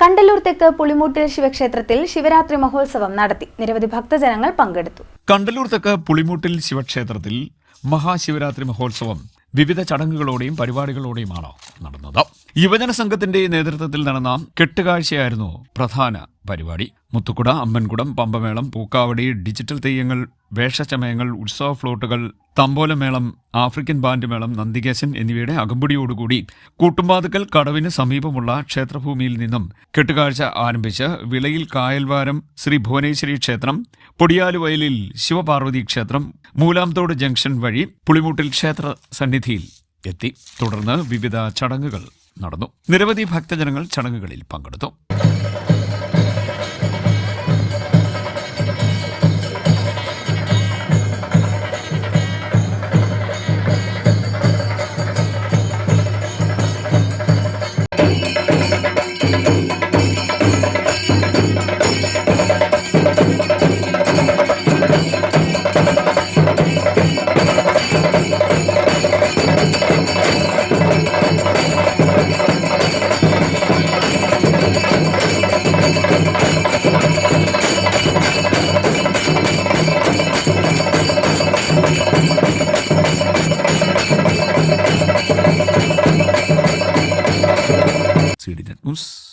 കണ്ടല്ലൂർ തെക്ക് പുളിമൂട്ടിൽ ശിവക്ഷേത്രത്തിൽ ശിവരാത്രി മഹോത്സവം നടത്തി. നിരവധി ഭക്തജനങ്ങൾ പങ്കെടുത്തു. കണ്ടല്ലൂർ തെക്ക് പുളിമൂട്ടിൽ ശിവക്ഷേത്രത്തിൽ മഹാശിവരാത്രി മഹോത്സവം വിവിധ ചടങ്ങുകളോടെയും പരിപാടികളോടെയുമാണ് നടന്നത്. യുവജന സംഘത്തിന്റെ നേതൃത്വത്തിൽ നടന്ന കെട്ടുകാഴ്ചയായിരുന്നു പ്രധാന പരിപാടി. മുത്തുക്കുട, അമ്പൻകുടം, പമ്പമേളം, പൂക്കാവടി, ഡിജിറ്റൽ തെയ്യങ്ങൾ, വേഷചമയങ്ങൾ, ഉത്സവ ഫ്ലോട്ടുകൾ, തമ്പോലമേളം, ആഫ്രിക്കൻ ബാൻഡ് മേളം, നന്ദികേശൻ എന്നിവയുടെ അകമ്പടിയോടുകൂടി കൂട്ടുംപാതുക്കൽ കടവിന് സമീപമുള്ള ക്ഷേത്രഭൂമിയിൽ നിന്നും കെട്ടുകാഴ്ച ആരംഭിച്ച് വിളയിൽ കായൽവാരം ശ്രീ ഭുവനേശ്വരി ക്ഷേത്രം, പൊടിയാലുവയലിൽ ശിവപാർവതി ക്ഷേത്രം, മൂലാംതോട് ജംഗ്ഷൻ വഴി പുളിമൂട്ടിൽ ക്ഷേത്ര സന്നിധിയിൽ എത്തി. തുടർന്ന് വിവിധ ചടങ്ങുകൾ നടന്നു. നിരവധി ഭക്തജനങ്ങൾ ചടങ്ങുകളിൽ പങ്കെടുത്തു. CDNet News.